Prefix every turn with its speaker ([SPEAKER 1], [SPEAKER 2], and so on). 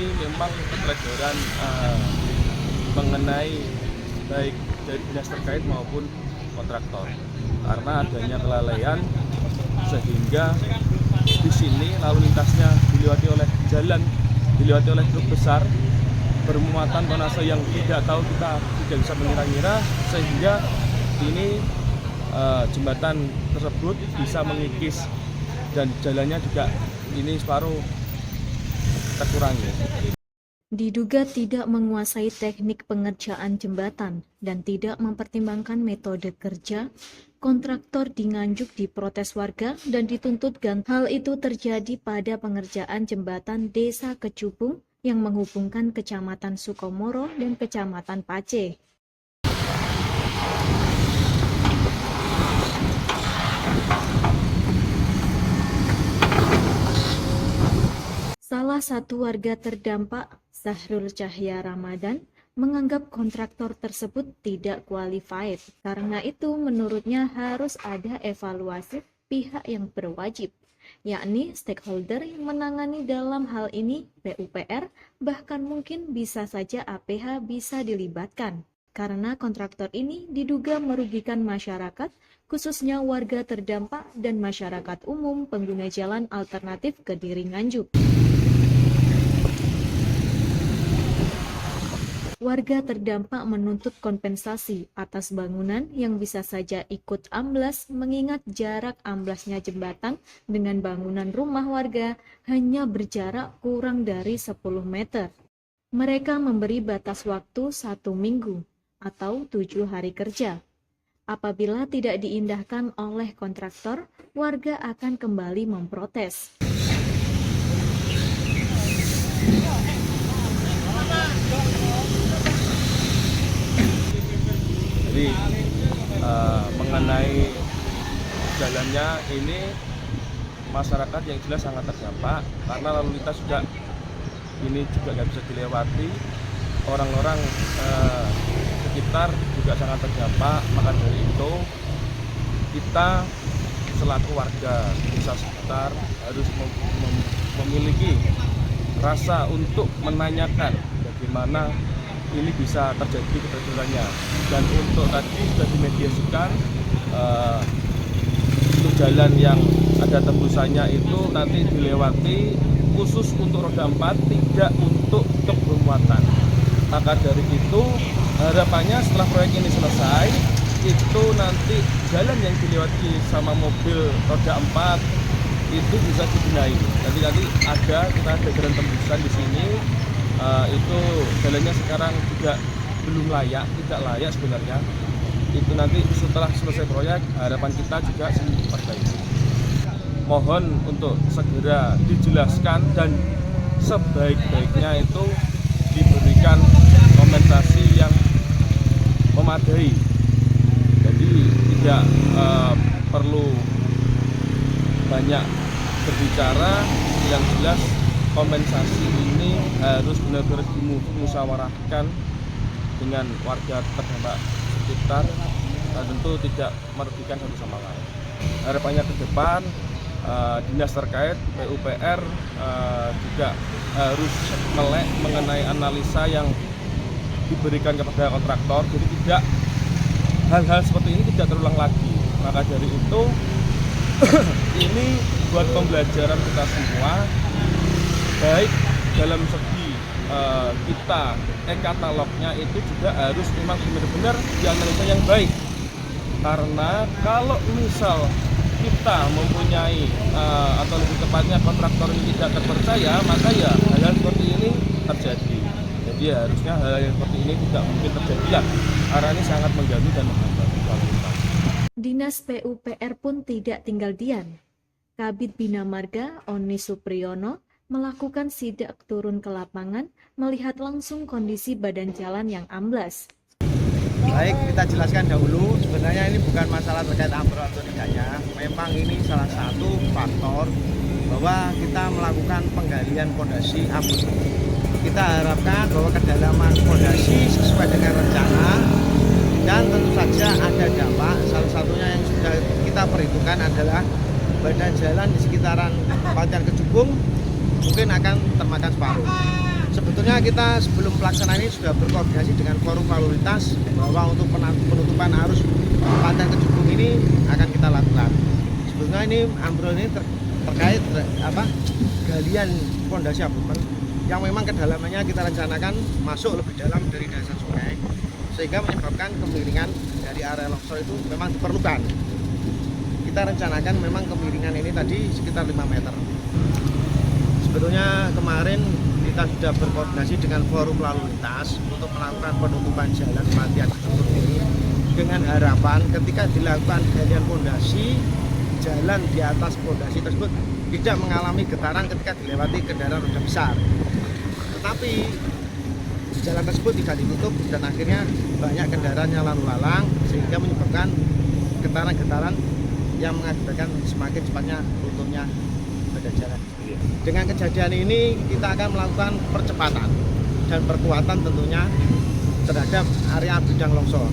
[SPEAKER 1] ini memang keteledoran mengenai baik dari dinas terkait maupun kontraktor, karena adanya kelalaian sehingga di sini lalu lintasnya dilewati oleh truk besar bermuatan tonase yang kita tidak bisa mengira-ngira, sehingga ini jembatan tersebut bisa mengikis dan jalannya juga ini separuh terkurangi.
[SPEAKER 2] Diduga tidak menguasai teknik pengerjaan jembatan dan tidak mempertimbangkan metode kerja, kontraktor di Nganjuk diprotes warga dan dituntut ganti. Hal itu terjadi pada pengerjaan jembatan Desa Kecubung yang menghubungkan Kecamatan Sukomoro dan Kecamatan Pace. Salah satu warga terdampak, Zahrul Cahya Ramadan, menganggap kontraktor tersebut tidak qualified. Karena itu menurutnya harus ada evaluasi pihak yang berwajib, yakni stakeholder yang menangani dalam hal ini PUPR, bahkan mungkin bisa saja APH bisa dilibatkan. Karena kontraktor ini diduga merugikan masyarakat, khususnya warga terdampak dan masyarakat umum pengguna jalan alternatif Kediri Nganjuk. Warga terdampak menuntut kompensasi atas bangunan yang bisa saja ikut amblas mengingat jarak amblasnya jembatan dengan bangunan rumah warga hanya berjarak kurang dari 10 meter. Mereka memberi batas waktu 1 minggu atau 7 hari kerja. Apabila tidak diindahkan oleh kontraktor, warga akan kembali memprotes.
[SPEAKER 1] Jadi mengenai jalannya ini masyarakat yang jelas sangat terdampak karena lalu lintas juga ini juga nggak bisa dilewati, orang-orang sekitar juga sangat terdampak. Maka dari itu kita selaku warga desa sekitar harus memiliki rasa untuk menanyakan bagaimana ini bisa terjadi keteledorannya, dan untuk tadi sudah dimediasikan untuk jalan yang ada tembusannya itu nanti dilewati khusus untuk roda 4, tidak untuk truk bermuatan. Maka dari itu harapannya setelah proyek ini selesai, itu nanti jalan yang dilewati sama mobil roda 4 itu bisa dibenahi. Nanti kita ada jalan tembusan di sini. Itu jalannya sekarang juga belum layak, tidak layak sebenarnya. Itu nanti setelah selesai proyek harapan kita juga diperbaiki. Mohon untuk segera dijelaskan dan sebaik-baiknya itu diberikan kompensasi yang memadai. Jadi tidak perlu banyak berbicara, yang jelas kompensasi ini harus benar-benar dimusyawarahkan dengan warga terdampak sekitar dan tentu tidak merugikan satu sama lain. Harapannya ke depan dinas terkait PUPR juga harus melek mengenai analisa yang diberikan kepada kontraktor, jadi tidak hal-hal seperti ini tidak terulang lagi. Maka dari itu ini buat pembelajaran kita semua, baik dalam segi kita katalognya itu juga harus memang benar-benar dianalisa yang baik, karena kalau misal kita mempunyai atau lebih tepatnya kontraktor ini tidak terpercaya, maka ya hal-hal seperti ini terjadi. Jadi harusnya hal yang seperti ini tidak mungkin terjadi lah, karena ini sangat mengganggu dan menghambat kualitas.
[SPEAKER 2] Dinas PUPR pun tidak tinggal diam. Kabid Bina Marga Oni Supriyono melakukan sidak turun ke lapangan melihat langsung kondisi badan jalan yang amblas.
[SPEAKER 3] Baik, kita jelaskan dahulu, sebenarnya ini bukan masalah terkait ambrol atau tidaknya. Memang ini salah satu faktor bahwa kita melakukan penggalian pondasi ambrol. Kita harapkan bahwa kedalaman pondasi sesuai dengan rencana, dan tentu saja ada dampak. Salah satunya yang sudah kita perhitungkan adalah badan jalan di sekitaran Kecamatan Kecubung mungkin akan termakan separuh. Sebetulnya kita sebelum pelaksanaan ini sudah berkoordinasi dengan forum lalu lintas bahwa untuk penutupan arus Pantai Kejubung ini akan kita lakukan. Sebetulnya ini ambrol ini terkait galian pondasi abutmen yang memang kedalamannya kita rencanakan masuk lebih dalam dari dasar sungai, sehingga menyebabkan kemiringan dari area longsor itu memang diperlukan. Kita rencanakan memang kemiringan ini tadi sekitar 5 meter. Sebetulnya kemarin kita sudah berkoordinasi dengan forum lalu lintas untuk melakukan penutupan jalan Pantai Kejubung ini dengan harapan ketika dilakukan galian pondasi, jalan di atas pondasi tersebut tidak mengalami getaran ketika dilewati kendaraan roda besar. Tetapi jalan tersebut tidak ditutup dan akhirnya banyak kendaraan yang lalu lalang sehingga menyebabkan getaran-getaran yang mengakibatkan semakin cepatnya runtuhnya badan jalan. Dengan kejadian ini kita akan melakukan percepatan dan perkuatan tentunya terhadap area bidang longsor.